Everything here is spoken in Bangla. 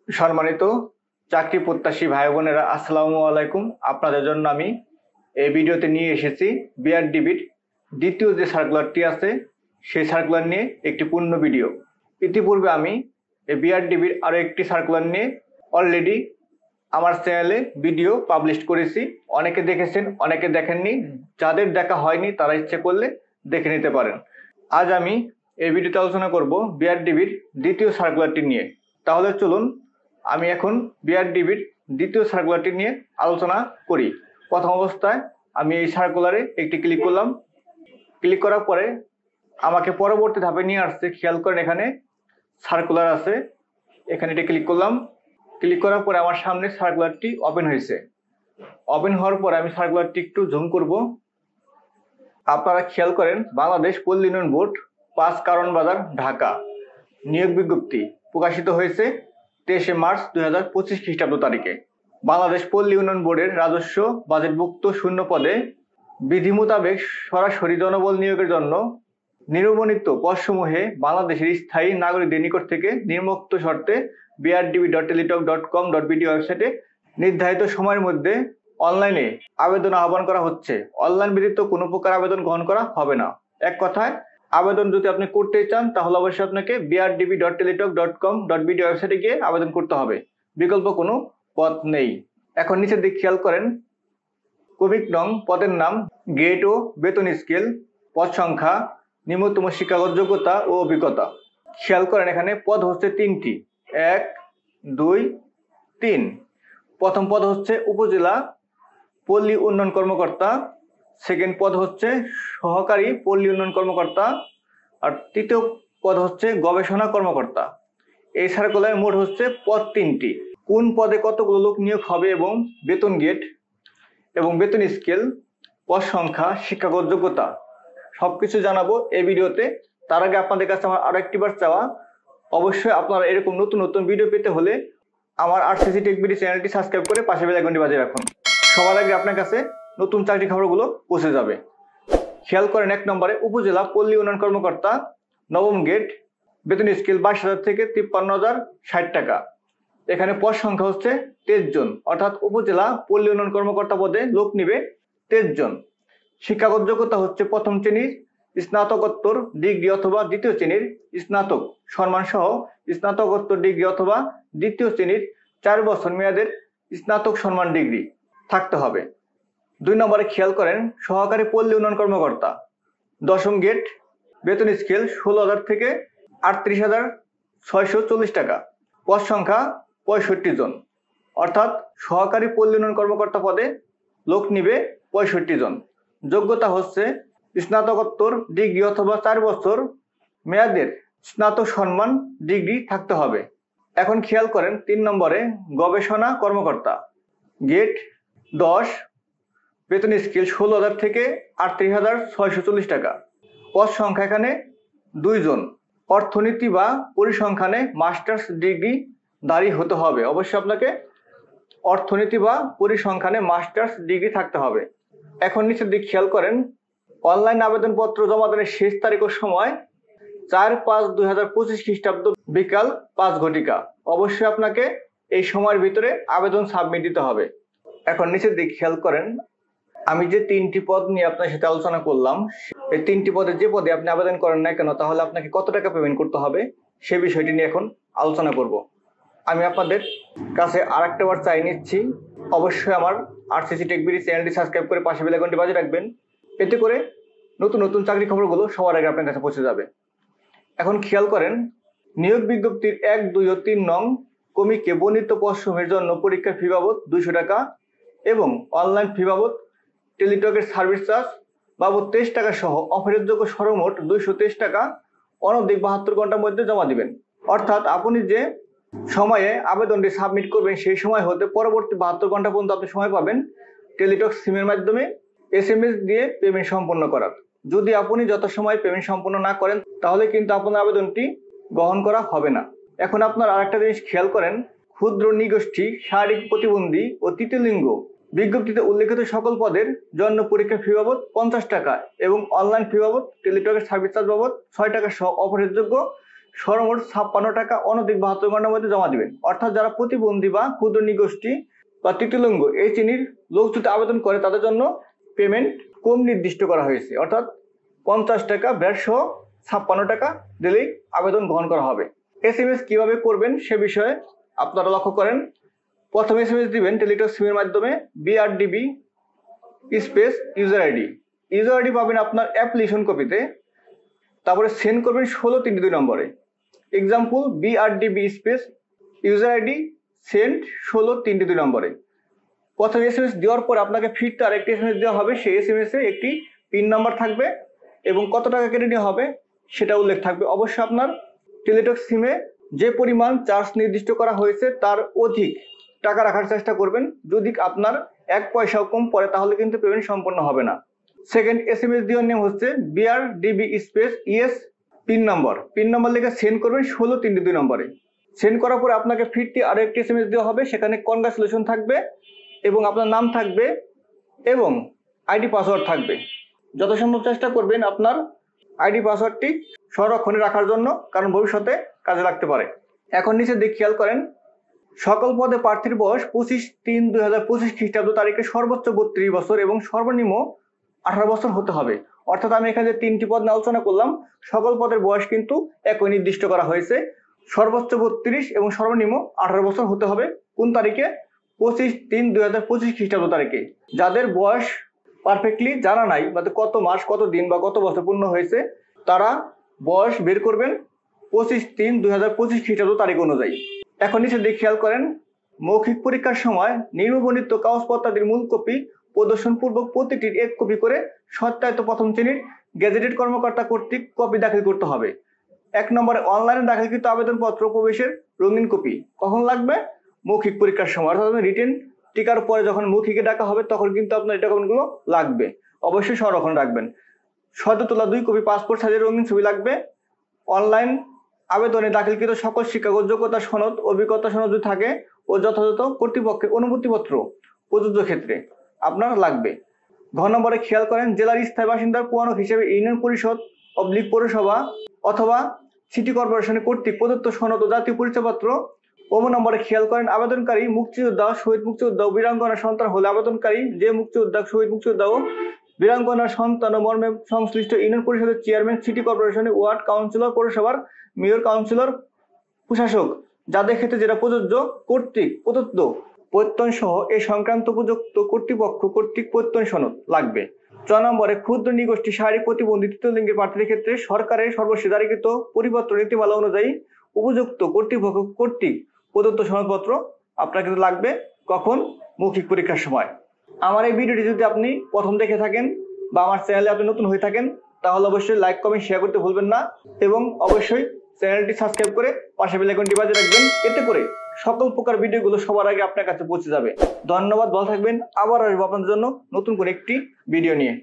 সম্মানিত চাকরি প্রত্যাশী ভাই বোনেরা, আসসালামু আলাইকুম। আপনাদের জন্য আমি এই ভিডিওতে নিয়ে এসেছি বিআরডিবির দ্বিতীয় যে সার্কুলারটি আছে সেই সার্কুলার নিয়ে একটি পূর্ণ ভিডিও। ইতিপূর্বে আমি এই বিআরডিবির আরো একটি সার্কুলার নিয়ে অলরেডি আমার চ্যানেলে ভিডিও পাবলিশ করেছি। অনেকে দেখেছেন, অনেকে দেখেননি। যাদের দেখা হয়নি তারা ইচ্ছে করলে দেখে নিতে পারেন। আজ আমি এই ভিডিওতে আলোচনা করব বিআরডিবির দ্বিতীয় সার্কুলারটি নিয়ে। তাহলে চলুন আমি এখন বিআরডিবির দ্বিতীয় সার্কুলারটি নিয়ে আলোচনা করি। প্রথম অবস্থায় আমি এই সার্কুলারে একটি ক্লিক করলাম। ক্লিক করার পরে আমাকে পরবর্তী ধাপে নিয়ে আসছে। খেয়াল করেন, এখানে সার্কুলার আছে, এখানে এটি ক্লিক করলাম। ক্লিক করার পরে আমার সামনে সার্কুলারটি ওপেন হয়েছে। ওপেন হওয়ার পরে আমি সার্কুলারটি একটু জুম করব। আপনারা খেয়াল করেন, বাংলাদেশ পল্লী উন্নয়ন বোর্ড ৫ কারণ বাজার ঢাকা নিয়োগ বিজ্ঞপ্তি প্রকাশিত হয়েছে ২৩শে মার্চ ২০২৫ খ্রিস্টাব্দ তারিখে। বাংলাদেশ পল্লী উন্নয়ন বোর্ডের রাজস্ব বাজেটভুক্ত শূন্য পদে বিধি মোতাবেক সরাসরি জনবল নিয়োগের জন্য নির্বাচিত পদসমূহে বাংলাদেশের স্থায়ী নাগরিকদের নিকট থেকে নিম্নোক্ত শর্তে brdb.teletalk.com.bd ওয়েবসাইটে নির্ধারিত সময়ের মধ্যে অনলাইনে আবেদন আহ্বান করা হচ্ছে। অনলাইন ব্যতীত কোনো প্রকার আবেদন গ্রহণ করা হবে না। এক কথায়, আবেদন যদি আপনি করতে চান তাহলে অবশ্যই আপনাকে brdb.teletalk.com.bd ওয়েবসাইটে গিয়ে আবেদন করতে হবে। বিকল্প কোনো পথ নেই। এখন নিচের দিকে খেয়াল করেন, ক্রমিক নং, পদের নাম, গ্রেড ও বেতন স্কেল, পদ সংখ্যা, নিম্নতম শিক্ষাগত যোগ্যতা ও অভিজ্ঞতা। খেয়াল করেন, এখানে পদ হচ্ছে ৩টি, ১, ২, ৩। প্রথম পদ হচ্ছে উপজেলা পল্লী উন্নয়ন কর্মকর্তা, সেকেন্ড পদ হচ্ছে সহকারী পল্লী উন্নয়ন কর্মকর্তা, আর তৃতীয় পদ হচ্ছে গবেষণা কর্মকর্তা। এই সার্কুলার মোট হচ্ছে পদ ৩টি। কোন পদে কতগুলো লোক নিয়োগ হবে এবং বেতন গ্রেড এবং বেতন স্কেল, পদ সংখ্যা, শিক্ষাগত যোগ্যতা সবকিছু জানাবো এই ভিডিওতে। তার আগে আপনাদের কাছে আমার আরো একটিবার চাওয়া, অবশ্যই আপনারা এরকম নতুন নতুন ভিডিও পেতে হলে আমার আরসিসি টেক বিডি চ্যানেলটি সাবস্ক্রাইব করে পাশে বেল আইকনটি বাজিয়ে রাখুন। সবার আগে আপনার কাছে নতুন চাকরি খবরগুলো পৌঁছে যাবে। খেয়াল করেন, ১ নম্বরে উপজেলা পল্লী উন্নয়ন কর্মকর্তা, নবম গ্রেড, বেতন স্কেল ২২,০০০ থেকে ৫৩,০৬০ টাকা। এখানে পদ সংখ্যা হচ্ছে ২৩ জন, অর্থাৎ উপজেলা পল্লী উন্নয়ন কর্মকর্তা পদে লোক নিবে ২৩ জন। শিক্ষাগত যোগ্যতা হচ্ছে প্রথম শ্রেণীর স্নাতকোত্তর ডিগ্রি অথবা দ্বিতীয় শ্রেণীর স্নাতক সম্মান সহ স্নাতকোত্তর ডিগ্রি অথবা দ্বিতীয় শ্রেণীর ৪ বছর মেয়াদের স্নাতক সম্মান ডিগ্রি থাকতে হবে। ২ নম্বরে খেয়াল করেন, সহকারী পল্লী উন্নয়ন কর্মকর্তা, দশম গ্রেড, বেতন স্কেল ১৬,০০০ থেকে ৩৮,৬৪০ টাকা। পদ সংখ্যা ৬৫ জন, অর্থাৎ সহকারী পল্লী উন্নয়ন কর্মকর্তা পদে লোক নিবে ৬৫ জন। যোগ্যতা হচ্ছে স্নাতকোত্তর ডিগ্রি অথবা ৪ বছর মেয়াদের স্নাতক সম্মান ডিগ্রি থাকতে হবে। এখন খেয়াল করেন, ৩ নম্বরে গবেষণা কর্মকর্তা, গ্রেড ১০, বেতন স্কেল ১৬,০০০ থেকে ৩৮,৬৪০ টাকা। পদ সংখ্যা এখানে ২ জন। অর্থনীতি বা পরিসংখ্যানে মাস্টার্স ডিগ্রি দাঁড়ি হতে হবে। অবশ্যই আপনাকে অর্থনীতি বা পরিসংখ্যানে মাস্টার্স ডিগ্রি থাকতে হবে। এখন নিচের দিকে খেয়াল করেন, অনলাইন আবেদনপত্র জমা দানের শেষ তারিখ ও সময় ৪/৫/২০২৫ খ্রিস্টাব্দ বিকাল ৫ ঘটিকা। অবশ্যই আপনাকে এই সময়ের ভিতরে আবেদন সাবমিট দিতে হবে। এখন নিচের দিকে খেয়াল করেন, আমি যে ৩টি পদ নিয়ে আপনার সাথে আলোচনা করলাম, এই ৩টি পদে যে পদে আপনি আবেদন করেন না কেন, তাহলে আপনাকে কত টাকা পেমেন্ট করতে হবে সে বিষয়টি নিয়ে এখন আলোচনা করব। আমি আপনাদের কাছে আরেকটা বার চাই নিচ্ছি, অবশ্যই আমার আরসিসি টেক বিডি চ্যানেলটি সাবস্ক্রাইব করে পাশে বেল আইকনটি বাজিয়ে রাখবেন। এতে করে নতুন নতুন চাকরি খবরগুলো সবার আগে আপনার কাছে পৌঁছে যাবে। এখন খেয়াল করেন, নিয়োগ বিজ্ঞপ্তির ১, ২ ও ৩ নং ক্রমিকে বর্ণিত পদসমূহের জন্য পরীক্ষার ফি বাবদ ২০০ টাকা এবং অনলাইন ফি বাবদ টেলিটকের সার্ভিস চার্জ বাবদ ২৩ টাকা সহ অফারের যোগ্য সর্বমোট ২২৩ টাকা অনধিক ৭২ ঘন্টার মধ্যে জমা দিবেন। অর্থাৎ আপনি যে সময়ে আবেদনটি সাবমিট করবেন সেই সময় হতে পরবর্তী ৭২ ঘন্টা পর্যন্ত আপনি সময় পাবেন টেলিটক সিমের মাধ্যমে SMS দিয়ে পেমেন্ট সম্পন্ন করার। যদি আপনি যত সময় পেমেন্ট সম্পন্ন না করেন তাহলে কিন্তু আপনার আবেদনটি গ্রহণ করা হবে না। এখন আপনার আরেকটা জিনিস খেয়াল করেন, ক্ষুদ্র নৃগোষ্ঠী, শারীরিক প্রতিবন্ধী ও তৃতীয় লিঙ্গ বিজ্ঞপ্তিতে উল্লেখিত সকল পদের জন্য পরীক্ষা ফি বাবদ ৫০ টাকা এবং অনলাইন ফি বাবদ টেলিটকের সার্ভিস চার্জ বাবদ ৬ টাকা সহ অফারের যোগ্য সর্বমোট 56 টাকা অনধিক 72 ঘন্টার মধ্যে জমা দিবেন। অর্থাৎ যারা প্রতিবন্ধী বা ক্ষুদ্র নিগোষ্ঠী বা তৃতীয় লিঙ্গ এই শ্রেণীর লোক যদি আবেদন করে তাদের জন্য পেমেন্ট কম নির্দিষ্ট করা হয়েছে, অর্থাৎ 50 টাকা ভ্যাট সহ 56 টাকা দিলেই আবেদন গ্রহণ করা হবে। SMS কিভাবে করবেন সে বিষয়ে আপনারা লক্ষ্য করেন। প্রথমে SMS দিবেন টেলিটক সিমের মাধ্যমে BRDB space user ID. User ID পাবেন আপনার অ্যাপ্লিকেশন কপিতে, তারপরে সেন্ড করবেন 1632 নম্বরে। Example BRDB space user ID send 1632 নম্বরে। প্রথম SMS দেওয়ার পর আপনাকে ফিরতে আরেকটি SMS দেওয়া হবে। সেই SMS এ একটি পিন নাম্বার থাকবে এবং কত টাকা কেটে নেওয়া হবে সেটা উল্লেখ থাকবে। অবশ্যই আপনার টেলিটক সিমে যে পরিমাণ চার্জ নির্দিষ্ট করা হয়েছে তার অধিক টাকা রাখার চেষ্টা করবেন। যদি আপনার 1 পয়সাও কম পড়ে তাহলে কিন্তু পেমেন্ট সম্পন্ন হবে না। সেকেন্ড SMS দেওয়ার নিয়ম হচ্ছে BRDB space ES PIN number লিখে সেন্ড করবেন 1632 নম্বরে। সেন্ড করার পরে আপনাকে ফিরতি আরো একটি SMS দেওয়া হবে, সেখানে কনগ্রাচুলেশন থাকবে এবং আপনার নাম থাকবে এবং আইডি পাসওয়ার্ড থাকবে। যত সম্ভব চেষ্টা করবেন আপনার আইডি পাসওয়ার্ডটি সংরক্ষণে রাখার জন্য, কারণ ভবিষ্যতে কাজে লাগতে পারে। এখন নিচে দিকে খেয়াল করেন, সকল পদে প্রার্থীর বয়স 25/3/2025 খ্রিস্টাব্দ তারিখে সর্বোচ্চ 32 বছর এবং সর্বনিম্ন 18 বছর হতে হবে। অর্থাৎ আমি এখানে যে 3টি পদ নিয়ে আলোচনা করলাম সকল পদের বয়স কিন্তু একই নির্দিষ্ট করা হয়েছে। সর্বোচ্চ 32 এবং সর্বনিম্ন 18 বছর হতে হবে। কোন তারিখে? 25/3/2025 খ্রিস্টাব্দ তারিখে। যাদের বয়স পারফেক্টলি জানা নাই বা কত মাস, কত দিন বা কত বছর পূর্ণ হয়েছে তারা বয়স বের করবেন 25/3/2025 খ্রিস্টাব্দ তারিখ অনুযায়ী। এখন নিচে দিকে খেয়াল করেন, মৌখিক পরীক্ষার সময় নিম্নবর্ণিত কাগজপত্রাদির মূল কপি প্রদর্শন পূর্বক প্রতিটির 1 কপি করে সত্যায়িত প্রথম শ্রেণীর গেজেটেড কর্মকর্তা কর্তৃক কপি দাখিল করতে হবে। 1 নম্বরে অনলাইনে দাখিলকৃত আবেদনপত্র প্রবেশের রঙিন কপি কখন লাগবে? মৌখিক পরীক্ষার সময়, অর্থাৎ রিটেন টিকার পরে যখন মৌখিকে ডাকা হবে তখন কিন্তু আপনার এই ডকুমেন্টগুলো লাগবে, অবশ্যই সংরক্ষণ রাখবেন। সদ্য তোলা 2 কপি পাসপোর্ট সাইজের রঙিন ছবি লাগবে। অনলাইন আবেদনে দাখিলকৃত সকল শিক্ষাগত যোগ্যতা সনদ, অভিজ্ঞতা সনদ যদি থাকে ও যথাযথ কর্তৃপক্ষের অনুমতিপত্র প্রযোজ্য ক্ষেত্রে আপনার লাগবে। ঘ নম্বরে খেয়াল করেন, জেলার স্থায়ী বাসিন্দার প্রমাণক হিসেবে ইউনিয়ন পরিষদ পৌরসভা অথবা সিটি কর্পোরেশনের কর্তৃক প্রদত্ত সনদ ও জাতীয় পরিচয়পত্র। ও নম্বরে খেয়াল করেন, আবেদনকারী মুক্তিযোদ্ধা, শহীদ মুক্তিযোদ্ধা ও বীরাঙ্গনার সন্তান হলে আবেদনকারী যে মুক্তিযোদ্ধা, শহীদ মুক্তিযোদ্ধা ও বীরাঙ্গনার সন্তান ও মর্মে সংশ্লিষ্ট ইউনিয়ন পরিষদের চেয়ারম্যান, সিটি কর্পোরেশনের ওয়ার্ড কাউন্সিলর, পৌরসভার মেয়র, কাউন্সিলর, প্রশাসক যাদের ক্ষেত্রে যেটা প্রযোজ্য কর্তৃক প্রদত্ত প্রত্যয়ন সহ এই সংক্রান্ত উপযুক্ত কর্তৃপক্ষ কর্তৃক প্রত্যয়ন সনদ লাগবে। 6 নম্বরে ক্ষুদ্র নিগোষ্ঠী, শারীরিক প্রতিবন্ধী, তৃতীয় লিঙ্গের প্রার্থীদের ক্ষেত্রে সরকারের সর্বশেষ জারিকৃত পরিপত্র নীতিমালা অনুযায়ী উপযুক্ত কর্তৃপক্ষ কর্তৃক প্রদত্ত সনদপত্র আপনার কিন্তু লাগবে। কখন? মৌখিক পরীক্ষার সময়। আমার এই ভিডিওটি যদি আপনি প্রথম দেখে থাকেন বা আমার চ্যানেলে আপনি নতুন হয়ে থাকেন তাহলে অবশ্যই লাইক, কমেন্ট, শেয়ার করতে ভুলবেন না এবং অবশ্যই চ্যানেলটি সাবস্ক্রাইব করে পাশে বেল আইকনটি বাজিয়ে রাখবেন। এতে করে সকল প্রকার ভিডিওগুলো সবার আগে আপনার কাছে পৌঁছে যাবে। ধন্যবাদ, ভালো থাকবেন। আবার আসবো আপনাদের জন্য নতুন করে একটি ভিডিও নিয়ে।